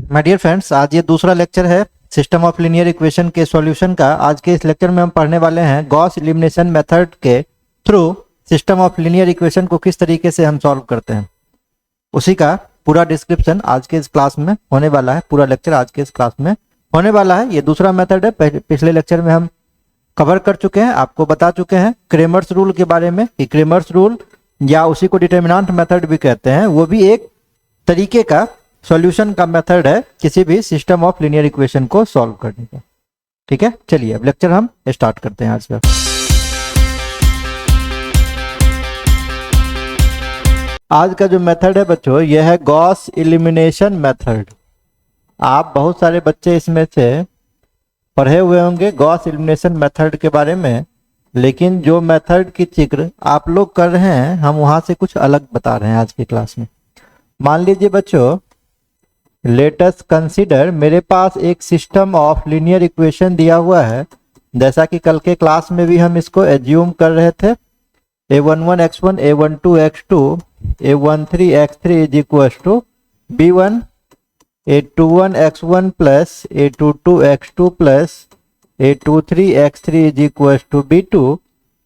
My dear friends, आज ये दूसरा लेक्चर है सिस्टम ऑफ लीनियर इक्वेशन के सॉल्यूशन का। आज के इस लेक्चर में हम पढ़ने वाले हैं गॉस एलिमिनेशन मेथड के through system of linear equation को किस तरीके से हम सॉल्व करते हैं, उसी का पूरा डिस्क्रिप्शन आज के इस क्लास में होने वाला है। पूरा लेक्चर आज के इस क्लास में होने वाला है। ये दूसरा मेथड है। पिछले लेक्चर में हम कवर कर चुके हैं, आपको बता चुके हैं क्रेमर्स रूल के बारे में कि क्रेमर्स रूल या उसी को डिटर्मिनेंट मेथड भी कहते हैं, वो भी एक तरीके का सॉल्यूशन का मेथड है किसी भी सिस्टम ऑफ लीनियर इक्वेशन को सॉल्व करने का। ठीक है, चलिए अब लेक्चर हम स्टार्ट करते हैं आज का। आज का जो मेथड है बच्चों, यह है गॉस एलिमिनेशन मेथड। आप बहुत सारे बच्चे इसमें से पढ़े हुए होंगे गॉस एलिमिनेशन मेथड के बारे में, लेकिन जो मेथड की जिक्र आप लोग कर रहे हैं हम वहां से कुछ अलग बता रहे हैं आज की क्लास में। मान लीजिए बच्चों, लेट अस कंसीडर, मेरे पास एक सिस्टम ऑफ लीनियर इक्वेशन दिया हुआ है, जैसा कि कल के क्लास में भी हम इसको एज्यूम कर रहे थे। a11 x1 a12 x2 a13 x3 is equal to b1 a21 x1 plus a22 x2 plus a23 x3 is equal to b2,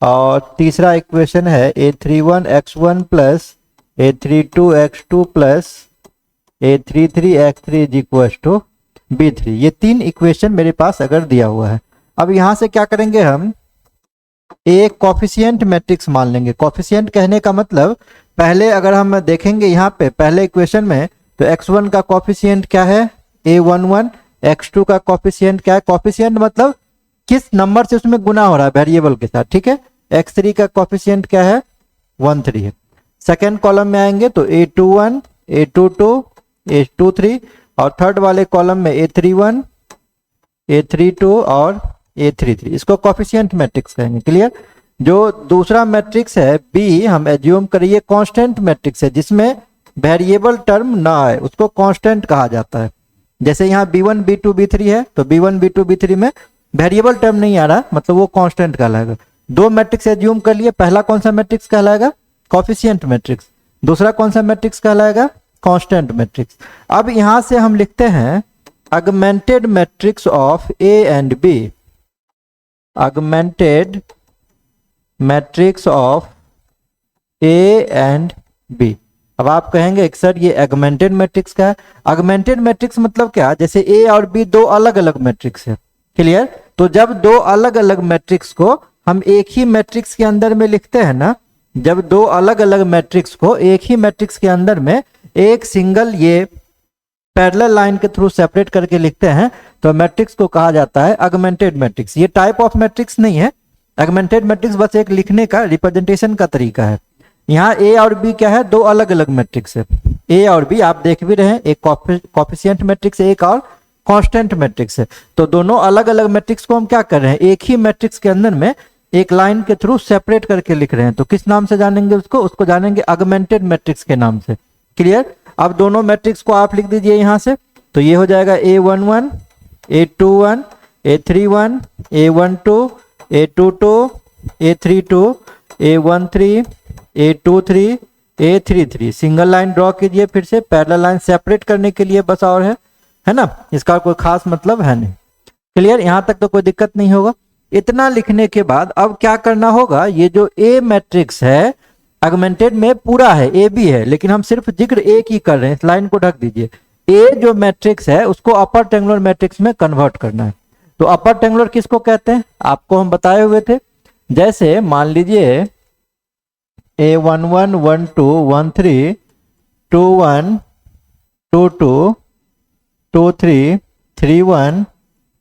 और तीसरा इक्वेशन है a31 x1 plus a32 x2 plus a33 x3 is equal to b3। ये तीन equation मेरे पास अगर दिया हुआ है, अब यहां से क्या करेंगे, हम एक कॉफिशिएंट मैट्रिक्स मान लेंगे। कॉफिशिएंट कहने का मतलब, पहले अगर हम देखेंगे यहाँ पे पहले इक्वेशन में, तो x1 का कॉफिशिएंट क्या है a11, x2 का कॉफिशिएंट क्या है, कॉफिशिएंट मतलब किस नंबर से उसमें गुना हो रहा है वेरिएबल के साथ। ठीक है, x3 का कॉफिशिएंट क्या है 13 है। सेकेंड कॉलम में आएंगे तो a21 a22 a23, और थर्ड वाले कॉलम में a31 a32 और a33, इसको कॉफिशिएंट मैट्रिक्स कहेंगे। क्लियर। जो दूसरा मैट्रिक्स है b, हम एज्यूम करिए कांस्टेंट मैट्रिक्स है जिसमें वेरिएबल टर्म ना आए, उसको कांस्टेंट कहा जाता है। जैसे यहाँ b1 b2 b3 है, तो b1 b2 b3 में वेरिएबल टर्म नहीं आ रहा, मतलब वो कांस्टेंट कहलाएगा। दो मैट्रिक्स एज्यूम कर लिए, पहला कौन सा मैट्रिक्स कहलाएगा कॉफिशिएंट मैट्रिक्स, दूसरा कौन सा मैट्रिक्स कहलाएगा कांस्टेंट मैट्रिक्स। अब यहां से हम लिखते हैं augmented matrix of A and B, augmented matrix of A and B. अब आप कहेंगे सर ये ऑगमेंटेड मैट्रिक्स का है। ऑगमेंटेड मैट्रिक्स मतलब क्या, जैसे ए और बी दो अलग अलग मैट्रिक्स है। क्लियर। तो जब दो अलग अलग मैट्रिक्स को हम एक ही मैट्रिक्स के अंदर में लिखते हैं ना, जब दो अलग अलग मैट्रिक्स को एक ही मैट्रिक्स के अंदर में एक सिंगल ये पैरेलल लाइन के थ्रू सेपरेट करके लिखते हैं, तो मैट्रिक्स को कहा जाता है ऑगमेंटेड मैट्रिक्स। ये टाइप ऑफ मैट्रिक्स नहीं है, ऑगमेंटेड मैट्रिक्स बस एक लिखने का रिप्रेजेंटेशन का तरीका है। यहाँ ए और बी क्या है, दो अलग अलग मैट्रिक्स है। ए और बी आप देख भी रहे हैं, एक कॉफिशिएंट मैट्रिक्स है, एक और कांस्टेंट मैट्रिक्स है। तो दोनों अलग अलग मैट्रिक्स को हम क्या कर रहे हैं, एक ही मैट्रिक्स के अंदर में एक लाइन के थ्रू सेपरेट करके लिख रहे हैं। तो किस नाम से जानेंगे उसको जानेंगे ऑगमेंटेड मैट्रिक्स के नाम से। क्लियर। अब दोनों मैट्रिक्स को आप लिख दीजिए यहां से, तो ये हो जाएगा a11 a21 a31 a12 a22 a32 a13 a23 a33। Single line draw कीजिए, फिर से पैरेलल लाइन सेपरेट करने के लिए बस, और है ना, इसका कोई खास मतलब है नहीं। क्लियर। यहां तक तो कोई दिक्कत नहीं होगा। इतना लिखने के बाद अब क्या करना होगा, ये जो ए मैट्रिक्स है ऑगमेंटेड में पूरा है, ए बी है, लेकिन हम सिर्फ जिक्र एक ही कर रहे हैं, इस लाइन को ढक दीजिए। ए जो मैट्रिक्स है उसको अपर ट्रायंगुलर मैट्रिक्स में कन्वर्ट करना है। तो अपर ट्रायंगुलर किसको कहते हैं, आपको हम बताए हुए थे। जैसे मान लीजिए a11 12 13 21 22 23 31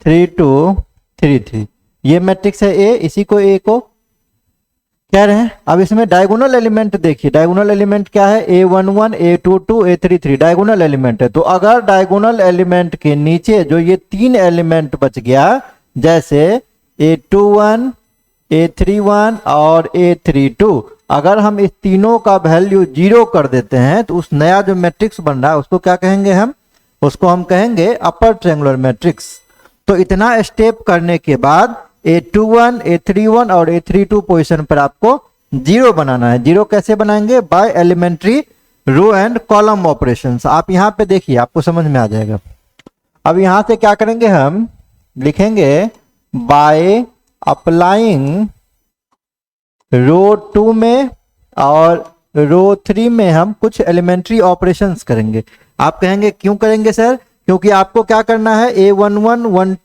32 33, ये मैट्रिक्स है ए, इसी को ए को कह रहे हैं। अब इसमें डायगोनल एलिमेंट देखिए, डायगोनल एलिमेंट क्या है, a11 a22 a33 diagonal element है। तो अगर डायगोनल एलिमेंट के नीचे जो ये तीन एलिमेंट बच गया, जैसे a21 a31 और a32, अगर हम इस तीनों का वैल्यू 0 कर देते हैं, तो उस नया जो मैट्रिक्स बन रहा है उसको क्या कहेंगे, उसको हम कहेंगे अपर ट्रायंगुलर मैट्रिक्स। तो इतना स्टेप करने के बाद a21 a31 और a32 पोजीशन पर आपको 0 बनाना है। 0 कैसे बनाएंगे, by elementary row and column operations. आप यहाँ पे देखिए, आपको समझ में आ जाएगा। अब यहाँ से क्या करेंगे, हम लिखेंगे बाय अप्लाइंग रो 2 में और रो 3 में हम कुछ एलिमेंट्री ऑपरेशंस करेंगे। आप कहेंगे क्यों करेंगे सर? क्योंकि आपको क्या करना है, A11 1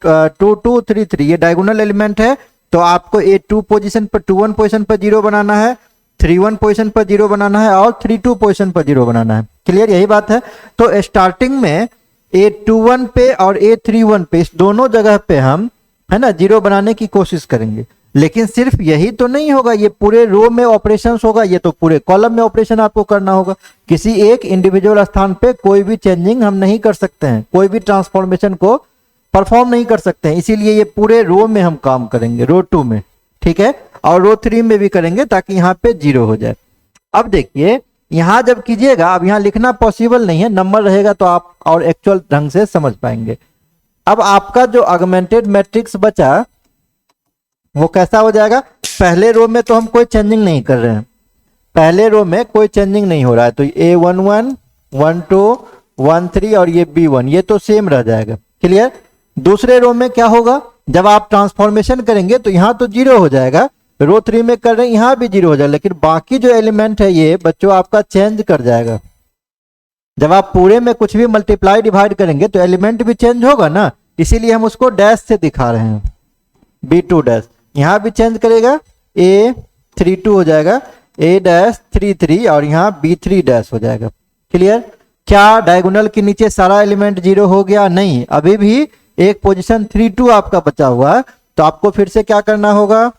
2 2 3 3 ये डायगोनल एलिमेंट है, तो आपको A2 पोजीशन पर 21 पोजीशन पर 0 बनाना है, 31 पोजीशन पर 0 बनाना है और 32 पोजीशन पर 0 बनाना है। क्लियर, यही बात है। तो स्टार्टिंग में A21 पे और A31 पे, इस दोनों जगह पे हम, है ना, 0 बनाने की कोशिश करेंगे। लेकिन सिर्फ यही तो नहीं होगा, ये पूरे रो में ऑपरेशंस होगा, ये तो पूरे कॉलम में ऑपरेशन आपको करना होगा। किसी एक इंडिविजुअल स्थान पे कोई भी चेंजिंग हम नहीं कर सकते हैं, कोई भी ट्रांसफॉर्मेशन को परफॉर्म नहीं कर सकते हैं, इसीलिए ये पूरे रो में हम काम करेंगे, रो 2 में, ठीक है, और रो 3 में भी करेंगे ताकि यहाँ पे 0 हो जाए। अब देखिए यहां जब कीजिएगा, अब यहां लिखना पॉसिबल नहीं है, नंबर रहेगा तो आप और एक्चुअल ढंग से समझ पाएंगे। अब आपका जो ऑगमेंटेड मैट्रिक्स बचा वो कैसा हो जाएगा, पहले रो में तो हम कोई चेंजिंग नहीं कर रहे हैं, पहले रो में कोई चेंजिंग नहीं हो रहा है, तो A11 1 2 1 3 और ये B1 ये तो सेम रह जाएगा। क्लियर। दूसरे रो में क्या होगा, जब आप ट्रांसफॉर्मेशन करेंगे तो यहाँ तो 0 हो जाएगा, रो 3 में कर रहे हैं यहाँ भी 0 हो जाएगा, लेकिन बाकी जो एलिमेंट है ये बच्चों आपका चेंज कर जाएगा। जब आप पूरे में कुछ भी मल्टीप्लाई डिवाइड करेंगे तो एलिमेंट भी चेंज होगा ना, इसीलिए हम उसको डैश से दिखा रहे हैं, B2 डैश। यहाँ भी चेंज करेगा, A32 हो जाएगा, A-33 और यहाँ B3 डैश हो जाएगा। क्लियर। क्या डायगोनल के नीचे सारा एलिमेंट 0 हो गया? नहीं, अभी भी एक पोजीशन 32 आपका बचा हुआ है, तो आपको फिर से क्या करना होगा,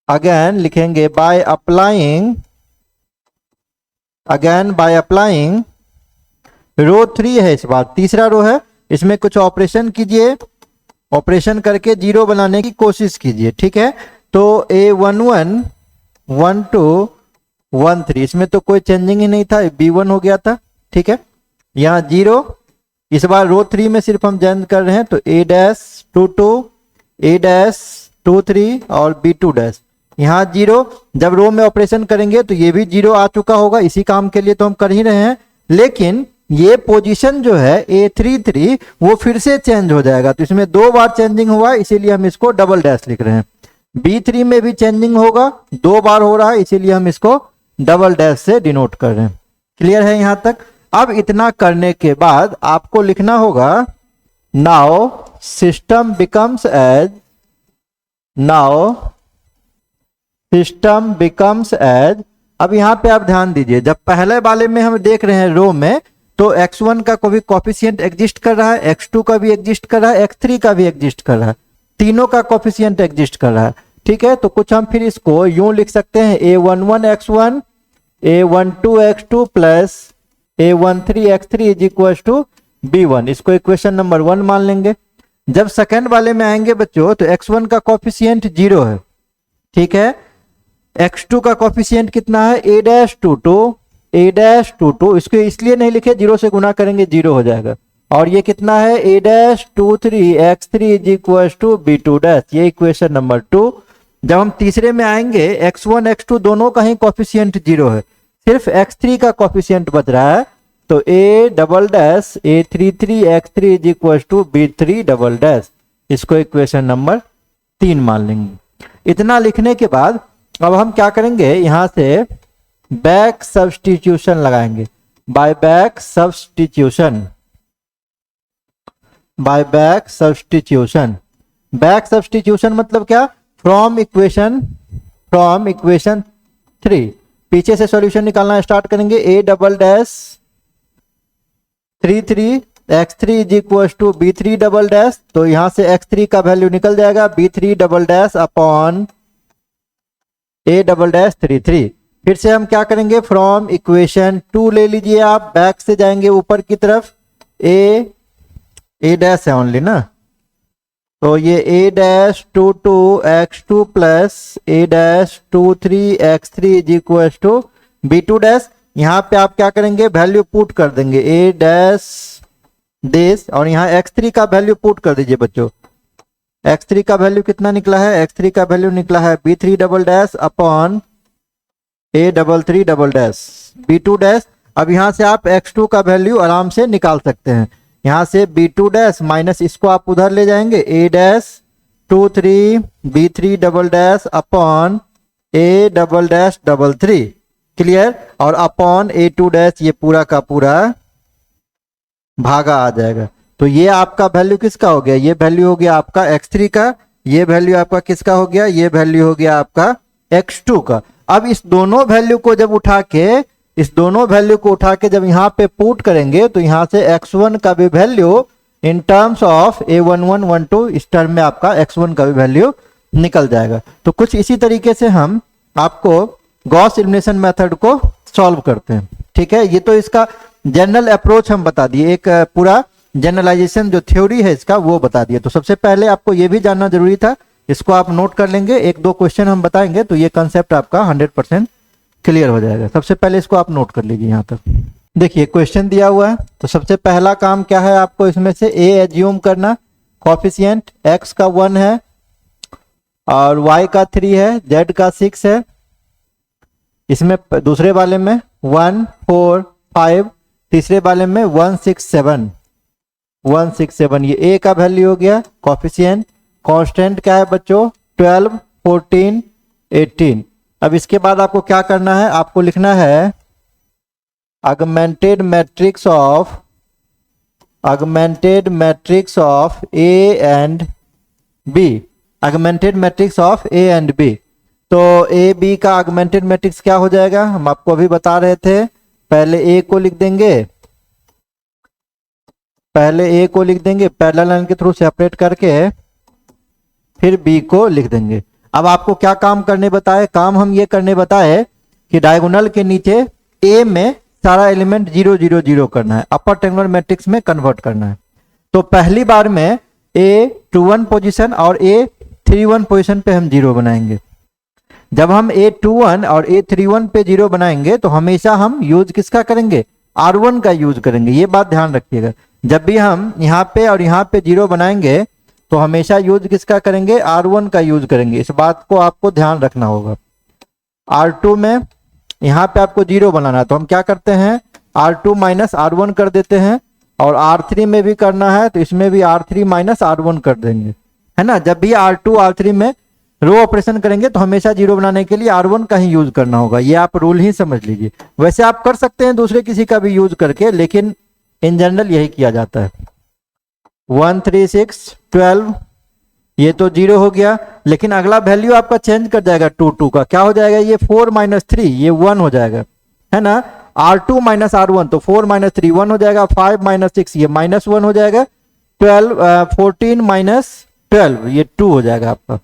अगेन लिखेंगे बाय अप्लाइंग रो 3 है, इस बार तीसरा रो है, इसमें कुछ ऑपरेशन कीजिए, ऑपरेशन करके 0 बनाने की कोशिश कीजिए। ठीक है, तो A11 1 2 1 3 इसमें तो कोई चेंजिंग ही नहीं था, B1 हो गया था। ठीक है, यहाँ 0, इस बार रो 3 में सिर्फ हम चेंज कर रहे हैं, तो A-22 A-23 और B2 डैश, यहाँ 0। जब रो में ऑपरेशन करेंगे तो ये भी 0 आ चुका होगा, इसी काम के लिए तो हम कर ही रहे हैं, लेकिन ये पोजीशन जो है A33 वो फिर से चेंज हो जाएगा, तो इसमें 2 बार चेंजिंग हुआ है, इसीलिए हम इसको डबल डैश लिख रहे हैं। B3 में भी चेंजिंग होगा, 2 बार हो रहा है, इसीलिए हम इसको डबल डैश से डिनोट कर रहे हैं। क्लियर है यहां तक? अब इतना करने के बाद आपको लिखना होगा नाउ सिस्टम बिकम्स एज, अब यहां पे आप ध्यान दीजिए, जब पहले वाले में हम देख रहे हैं रो में, तो x1 का कोई कॉफिशिएंट एग्जिस्ट कर रहा है, x2 का भी एग्जिस्ट कर रहा है, x3 का भी एग्जिस्ट कर रहा है, तीनों का कॉफिशिएंट एग्जिस्ट कर रहा है। ठीक है, तो कुछ हम फिर इसको यूं लिख सकते हैं, A11 x1 A12 x2 plus A13 x3 is equal to B1, इसको इक्वेशन नंबर 1 मान लेंगे। जब सेकंड वाले में आएंगे बच्चों, तो x1 का कॉफिशिएंट 0 है, ठीक है, x2 का कॉफिशिएंट कितना है, A-22, इसको इसलिए नहीं लिखे, 0 से गुना करेंगे 0 हो जाएगा, और ये कितना है, A-23 x3 is equal to B2 dash, ये इक्वेशन नंबर 2। जब हम तीसरे में आएंगे, x1 x2 दोनों का ही कॉफिशिएंट 0 है, सिर्फ x3 का कॉफिशिएंट बच रहा है, तो A33 x3 is equal to B3 double dash, इसको इक्वेशन नंबर 3 मान लेंगे। इतना लिखने के बाद अब हम क्या करेंगे, यहां से बैक सब्स्टिट्यूशन लगाएंगे, बाय बैक सब्स्टिट्यूशन मतलब क्या, फ्रॉम इक्वेशन 3 पीछे से सॉल्यूशन निकालना स्टार्ट करेंगे, A-33 x3 is equal to B3 double dash, तो यहां से x3 का वैल्यू निकल जाएगा, B3 double dash upon A double dash 33। फिर से हम क्या करेंगे, फ्रॉम इक्वेशन 2 ले लीजिए, आप बैक से जाएंगे ऊपर की तरफ, A डैश है ओनली ना, तो ये A-22 x2 plus A-23 x3 is equal to B2 dash. यहाँ पे आप क्या करेंगे, वैल्यू पुट कर देंगे A डैश देश, और यहाँ x3 का वैल्यू पुट कर दीजिए बच्चों। x3 का वैल्यू कितना निकला है, x3 का वैल्यू निकला है B3 double dash upon A33 double dash B2 dash. अब यहाँ से आप x2 का वैल्यू आराम से निकाल सकते हैं, यहाँ से B2 डैश माइनस इसको आप उधर ले जाएंगे A dash 2 3 B3 double dash upon A double dash double 3, clear, और अपॉन A2 डैश, ये पूरा का पूरा भागा आ जाएगा। तो ये आपका वैल्यू किसका हो गया, ये वैल्यू हो गया आपका x3 का, ये वैल्यू आपका किसका हो गया, ये वैल्यू हो गया आपका x2 का। अब इस दोनों वैल्यू को जब उठा के जब यहाँ पे पुट करेंगे तो यहाँ से x1 का भी value in terms of A11 12 इस टर्म में आपका x1 का भी वैल्यू निकल जाएगा। तो कुछ इसी तरीके से हम आपको गॉस एलिमिनेशन मेथड को सॉल्व करते हैं, ठीक है। ये तो इसका जनरल अप्रोच हम बता दिए, एक पूरा जनरलाइजेशन जो थ्योरी है इसका वो बता दिए। तो सबसे पहले आपको ये भी जानना जरूरी था, इसको आप नोट कर लेंगे, एक दो क्वेश्चन हम बताएंगे तो ये कंसेप्ट आपका 100% क्लियर हो जाएगा। सबसे पहले इसको आप नोट कर लीजिए। यहाँ तक देखिए क्वेश्चन दिया हुआ है, तो सबसे पहला काम क्या है, आपको इसमें से ए एज्यूम करना, कोफिशिएंट x का 1 है और y का 3 है, z का 6 है। इसमें दूसरे वाले में 1 4 5, तीसरे वाले में 1 6 7, ये a का वैल्यू हो गया। कोफिशिएंट कांस्टेंट क्या है बच्चों, 12 14 18। अब इसके बाद आपको क्या करना है, आपको लिखना है augmented matrix of A and B, augmented matrix of A and B। तो A B का ऑगमेंटेड मैट्रिक्स क्या हो जाएगा, हम आपको अभी बता रहे थे, पहले A को लिख देंगे, पैरेलल लाइन के थ्रू सेपरेट करके फिर B को लिख देंगे। अब आपको क्या काम करने बताए, काम हम ये करने बताए कि डायगोनल के नीचे A में सारा एलिमेंट 0 0 0 करना है, अपर ट्रायंगुलर मैट्रिक्स में कन्वर्ट करना है। तो पहली बार में A21 पोजीशन और A31 पोजीशन पे हम 0 बनाएंगे। जब हम A21 और A31 पे 0 बनाएंगे तो हमेशा हम यूज किसका करेंगे, R1 का यूज करेंगे। ये बात ध्यान रखिएगा, जब भी हम यहाँ पे और यहाँ पे 0 बनाएंगे तो हमेशा यूज किसका करेंगे, R1 का यूज करेंगे। इस बात को आपको ध्यान रखना होगा। R2 में यहाँ पे आपको 0 बनाना है तो हम क्या करते हैं, R2 माइनस R1 कर देते हैं, और R3 में भी करना है तो इसमें भी R3 माइनस R1 कर देंगे, है ना। जब भी R2 R3 में रो ऑपरेशन करेंगे तो हमेशा 0 बनाने के लिए R1 का ही यूज करना होगा, ये आप रूल ही समझ लीजिए। वैसे आप कर सकते हैं दूसरे किसी का भी यूज करके, लेकिन इन जनरल यही किया जाता है। 1 3 6 12, ये तो 0 हो गया, लेकिन अगला वैल्यू आपका चेंज कर जाएगा 2 2 का, क्या हो जाएगा, ये 4 माइनस 3, ये 1 हो जाएगा, है ना। R2 माइनस R1 तो 4 माइनस 3 1 हो जाएगा, 5 माइनस 6 ये माइनस 1 हो जाएगा, 14 माइनस 12 ये 2 हो जाएगा आपका।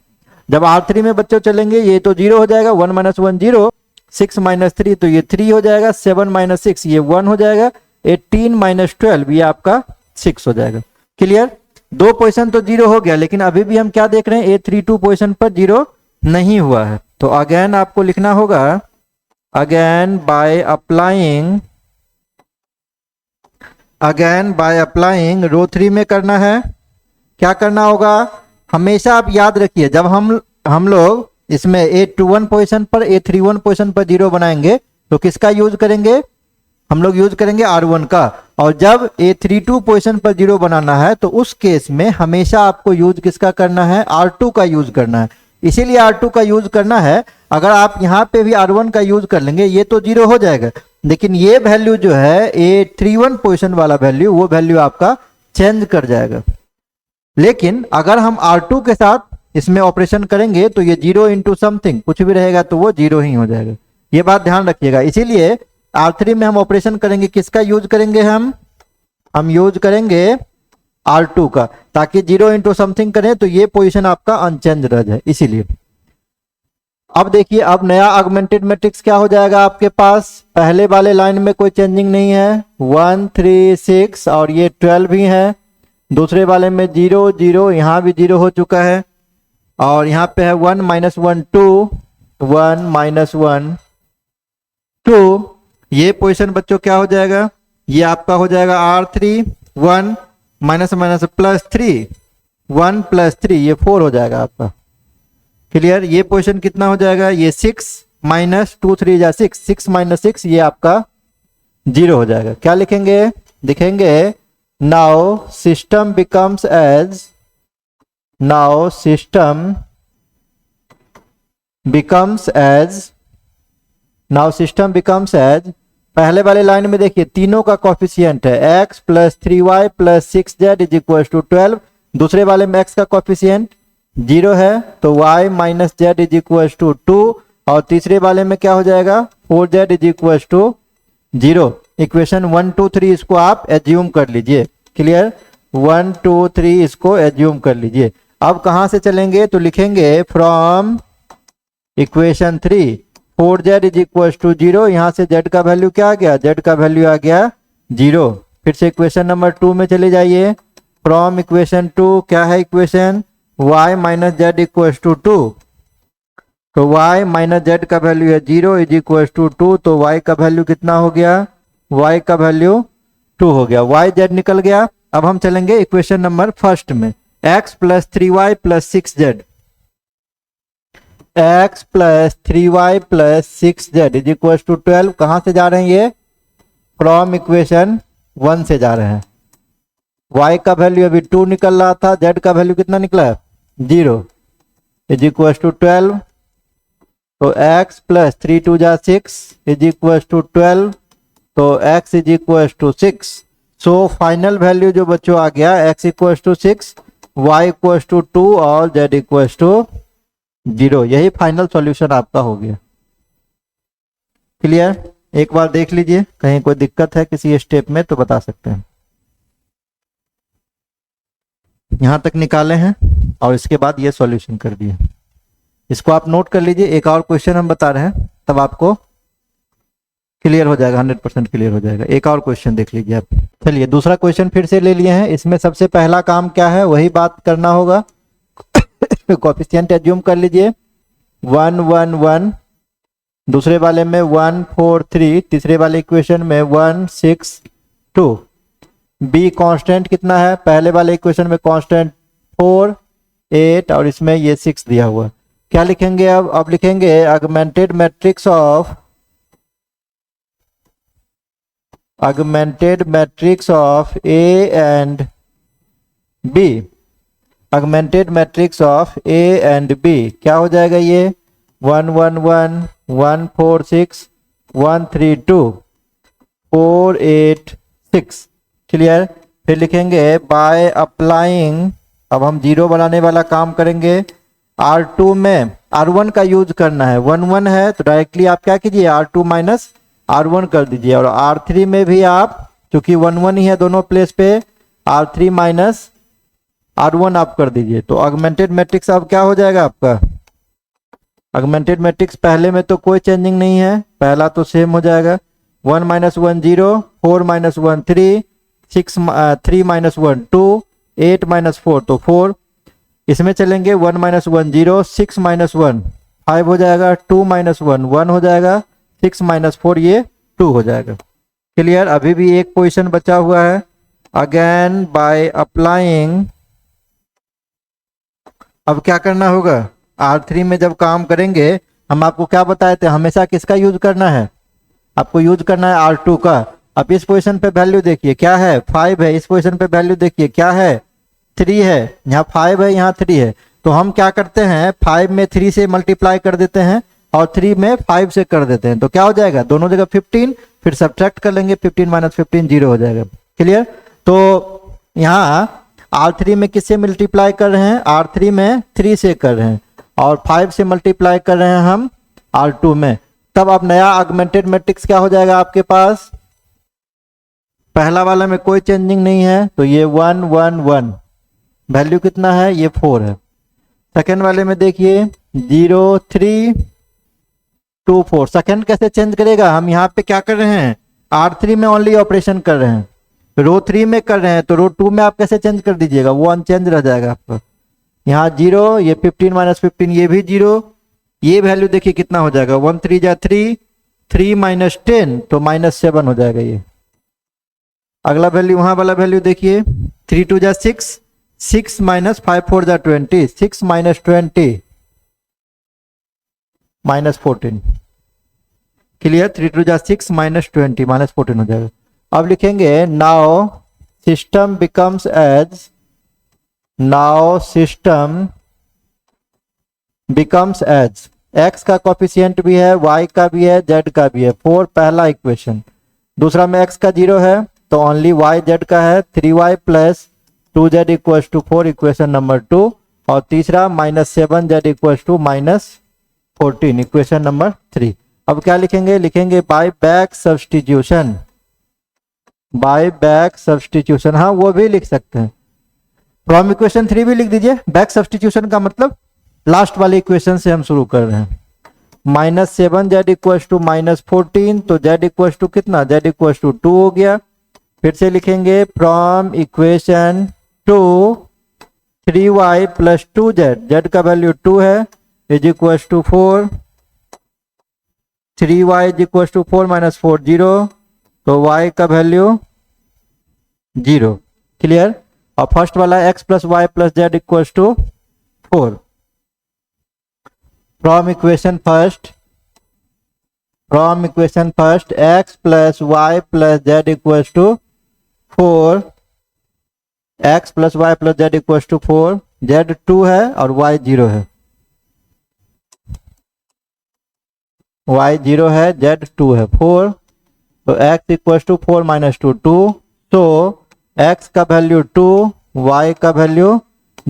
जब R3 में बच्चों चलेंगे ये तो 0 हो जाएगा, 1 माइनस 1 0, 6 माइनस 3 तो ये 3 हो जाएगा, 7 माइनस 6 ये 1 हो जाएगा, 18 माइनस 12 ये आपका 6 हो जाएगा। क्लियर, दो पोजीशन तो 0 हो गया, लेकिन अभी भी हम क्या देख रहे हैं, A32 पोजीशन पर 0 नहीं हुआ है। तो अगेन आपको लिखना होगा, अगेन बाय अप्लाइंग रो 3 में करना है। क्या करना होगा, हमेशा आप याद रखिए, जब हम लोग इसमें A21 पोजीशन पर A31 पोजीशन पर 0 बनाएंगे तो किसका यूज करेंगे, हम लोग यूज करेंगे R1 का। और जब A32 पोजीशन पर 0 बनाना है तो उस केस में हमेशा आपको यूज किसका करना है, R2 का यूज करना है। इसीलिए R2 का यूज करना है। अगर आप यहाँ पे भी R1 का यूज कर लेंगे ये तो 0 हो जाएगा, लेकिन ये वैल्यू जो है A31 पोजीशन वाला वैल्यू, वो वैल्यू आपका चेंज कर जाएगा। लेकिन अगर हम R2 के साथ इसमें ऑपरेशन करेंगे तो ये 0 इंटू समथिंग कुछ भी रहेगा तो वो 0 ही हो जाएगा। ये बात ध्यान रखिएगा। इसीलिए R3 में हम ऑपरेशन करेंगे, किसका यूज करेंगे, हम यूज करेंगे R2 का, ताकि 0 इंटू समथिंग करें तो ये पोजीशन आपका अनचेंज रह जाए। इसीलिए अब देखिए, अब नया ऑगमेंटेड मैट्रिक्स क्या हो जाएगा आपके पास, पहले वाले लाइन में कोई चेंजिंग नहीं है, 1 3 6 और ये 12 भी है। दूसरे वाले में 0 0, यहाँ भी 0 हो चुका है, और यहाँ पे है 1 माइनस 1 2, 1 माइनस 1 2। ये पोजीशन बच्चों क्या हो जाएगा, ये आपका हो जाएगा R3 1 minus minus plus 3, 1 plus 3 ये 4 हो जाएगा आपका। क्लियर, ये पोजीशन कितना हो जाएगा, ये 6 माइनस 2 3 जा 6, 6 माइनस 6 ये आपका 0 हो जाएगा। क्या लिखेंगे, लिखेंगे now system becomes as now system becomes as now system becomes as पहले वाले लाइन में देखिए तीनों का कॉफिशियंट है x plus 3y plus 6z is equal to 12। दूसरे वाले में x का कॉफिशियंट 0 है तो y minus z is equal to 2 और तीसरे वाले में क्या हो जाएगा 4z is equal to 0। Equation 1 2 3 इसको आप एज्यूम कर लीजिए। क्लियर 1 2 3 इसको एज्यूम कर लीजिए। अब कहां से चलेंगे तो लिखेंगे from equation 3 4z is equal to 0। यहां से z का वैल्यू क्या आ गया z का वैल्यू आ गया 0। फिर से इक्वेशन नंबर 2 में चले जाइए। फ्रॉम इक्वेशन 2 क्या है equation y minus z equal to 2 तो y माइनस जेड का वैल्यू है 0 इज इक्वल टू 2 तो y का वैल्यू कितना हो गया y का वैल्यू 2 हो गया। y z निकल गया। अब हम चलेंगे इक्वेशन नंबर फर्स्ट में x plus 3y plus 6z x plus 3y plus 6z is equal to 12। कहां से जा रहे हैं ये फ्रॉम इक्वेशन 1 से जा रहे हैं। y का वैल्यू अभी 2 निकल रहा था z का वैल्यू कितना निकला 0 इज इक्वल टू 12 तो x प्लस 3 2 जा 6 इज इक्वल टू 12 तो x is equal to 6। So final value जो बच्चों आ गया x equal to 6 y equal to 2 और z इक्वल टू 0। यही फाइनल सॉल्यूशन आपका हो गया। क्लियर एक बार देख लीजिए कहीं कोई दिक्कत है किसी स्टेप में तो बता सकते हैं। यहां तक निकाले हैं और इसके बाद ये सॉल्यूशन कर दिए। इसको आप नोट कर लीजिए। एक और क्वेश्चन हम बता रहे हैं तब आपको क्लियर हो जाएगा 100% क्लियर हो जाएगा। एक और क्वेश्चन देख लीजिए आप। चलिए दूसरा क्वेश्चन फिर से ले लिए हैं। इसमें सबसे पहला काम क्या है वही बात करना होगा। कोएफिशिएंट एज्यूम कर लीजिए 1 1 1 दूसरे वाले में 1 4 3 तीसरे वाले इक्वेशन में 1 6 2। बी कांस्टेंट कितना है पहले वाले इक्वेशन में कांस्टेंट 4 8 और इसमें ये 6 दिया हुआ। क्या लिखेंगे अब लिखेंगे augmented matrix of A and B. Augmented matrix of A and B क्या हो जाएगा ये 1 1 1 1 4 6 1 3 2 4 8 6। क्लियर। फिर लिखेंगे बाय अप्लाइंग अब हम जीरो बनाने वाला काम करेंगे। R2 में R1 का यूज करना है 1 1 है तो डायरेक्टली आप क्या कीजिए R2 माइनस R1 कर दीजिए और R3 में भी आप चूंकि 1 1 ही है दोनों प्लेस पे R3 माइनस R1 आप कर दीजिए। तो ऑगमेंटेड मैट्रिक्स अब क्या हो जाएगा आपका ऑगमेंटेड मैट्रिक्स पहले में तो कोई चेंजिंग नहीं है पहला तो सेम हो जाएगा 1 माइनस 1 0 4 माइनस 1 3 6 3 माइनस 1 2 8 माइनस 4 तो 4। इसमें चलेंगे 1 माइनस 1 0 6 माइनस 1 5 हो जाएगा 2 माइनस 1 1 हो जाएगा 6 माइनस 4 ये 2 हो जाएगा। क्लियर। अभी भी एक पोजीशन बचा हुआ है। अगेन बाय अप्लाइंग अब क्या करना होगा R3 में जब काम करेंगे हम आपको क्या बताए थे हमेशा किसका यूज करना है आपको यूज करना है R2 का। अब इस पोजीशन पे वैल्यू देखिए क्या है 5 है। इस पोजीशन पे वैल्यू देखिए क्या है 3 है। यहाँ 5 है यहाँ 3 है तो हम क्या करते हैं 5 में 3 से मल्टीप्लाई कर देते हैं और 3 में 5 से कर देते हैं तो क्या हो जाएगा दोनों जगह 15 फिर सब्ट्रैक्ट कर लेंगे 15 माइनस 15 0 हो जाएगा। क्लियर। तो यहाँ R3 में किससे मल्टीप्लाई कर रहे हैं R3 में 3 से कर रहे हैं और 5 से मल्टीप्लाई कर रहे हैं हम R2 में। तब अब नया ऑगमेंटेड मैट्रिक्स क्या हो जाएगा आपके पास पहला वाला में कोई चेंजिंग नहीं है तो ये 1 1 1 वैल्यू कितना है ये 4 है। सेकेंड वाले में देखिए 0 3 2 4 सेकेंड कैसे चेंज करेगा हम यहाँ पे क्या कर रहे हैं R3 में ओनली ऑपरेशन कर रहे हैं रो 3 में कर रहे हैं तो रो 2 में आप कैसे चेंज कर दीजिएगा वो अनचेंज रह जाएगा आपका। यहाँ 0 ये 15 माइनस 15 ये भी 0 ये वैल्यू देखिए कितना हो जाएगा 1 3 जा 3 3 माइनस 10 तो माइनस 7 हो जाएगा ये। अगला वैल्यू वहां वाला वैल्यू देखिए 3 2 जा 6 6 माइनस 5 4 जा 20 6 माइनस 20 माइनस 14। क्लियर। 3 2 जा 6 माइनस 20 माइनस 14 हो जाएगा। अब लिखेंगे now system becomes as, now system becomes as, x का कोफिशिएंट भी है, वाई का भी है, जेड का भी है, 4 पहला इक्वेशन। दूसरा में एक्स का 0 है तो ओनली वाई जेड का है, 3y plus 2z equals to 4 equation number 2। और तीसरा -7z equals to -14 equation number 3। अब क्या लिखेंगे, लिखेंगे buy back substitution, buy back substitution, हाँ वो भी लिख सकते हैं। फ्रॉम इक्वेशन 3 भी लिख दीजिए। बैक सब्स्टिट्यूशन का मतलब लास्ट वाले इक्वेशन से हम शुरू कर रहे हैं। -7z इक्वल्स टू -14, तो z इक्वल्स टू कितना, z इक्वल्स टू 2 हो गया। फिर से लिखेंगे from equation 2 3y plus 2z, z का वैल्यू 2 है, is equals to 4, 3y is equals to 4 minus 4 0, तो y का वैल्यू 0। क्लियर। और फर्स्ट वाला x plus y plus z equals to 4। From equation first x plus y plus z equals to 4, x plus y plus z equals to 4, z 2 है और y 0 है, y 0 है, z 2 है 4, तो x equals to 4 minus 2 2, तो x का value 2, y का value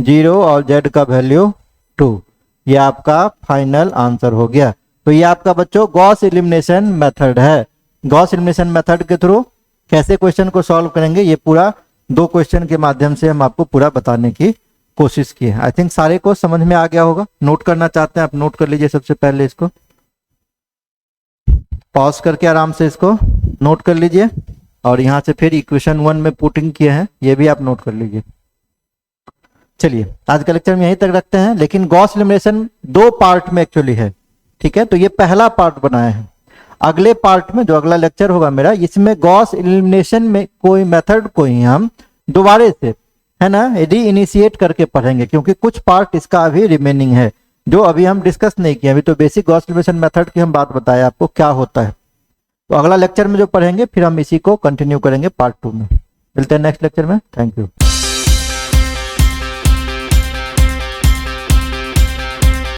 0 और z का वैल्यू 2। ये आपका फाइनल आंसर हो गया। तो ये आपका बच्चों गॉस एलिमिनेशन मेथड है। गॉस एलिमिनेशन मेथड के थ्रू कैसे क्वेश्चन को सॉल्व करेंगे, ये पूरा 2 क्वेश्चन के माध्यम से हम आपको पूरा बताने की कोशिश की है। आई थिंक सारे को समझ में आ गया होगा। नोट करना चाहते हैं आप नोट कर लीजिए। सबसे पहले इसको पॉज करके आराम से इसको नोट कर लीजिए, और यहाँ से फिर इक्वेशन 1 में पुटिंग किए हैं, ये भी आप नोट कर लीजिए। चलिए आज का लेक्चर में यहीं तक रखते हैं, लेकिन गॉस एलिमिनेशन 2 पार्ट में एक्चुअली है, ठीक है। तो ये पहला पार्ट बनाए हैं। अगले पार्ट में जो अगला लेक्चर होगा मेरा, इसमें गॉस एलिमिनेशन में कोई मेथड को ही हम दोबारे से, है ना, री इनिशिएट करके पढ़ेंगे, क्योंकि कुछ पार्ट इसका अभी रिमेनिंग है जो अभी हम डिस्कस नहीं किए। अभी तो बेसिक गॉस एलिमिनेशन मेथड की हम बात बताए आपको क्या होता है। तो अगला लेक्चर में जो पढ़ेंगे फिर हम इसी को कंटिन्यू करेंगे पार्ट 2 में। मिलते हैं नेक्स्ट लेक्चर में। Thank you.